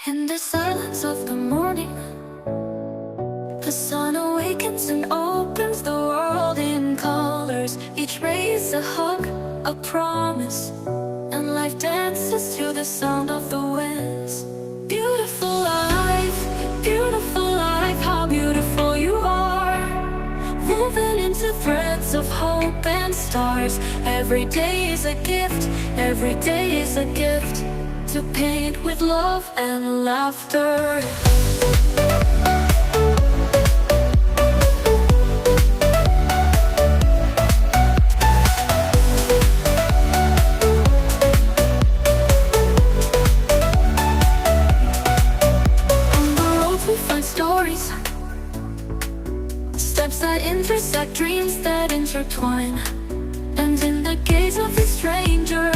In the silence of the morning, the sun awakens and opens the world in colors. Each ray is a hug, a promise, and life dances to the sound of the winds. Beautiful life, how beautiful you are, woven into threads of hope and stars. Every day is a gift, every day is a gift, to paint with love and laughter. On the road we find stories, steps that intersect, dreams that intertwine. And in the gaze of the stranger,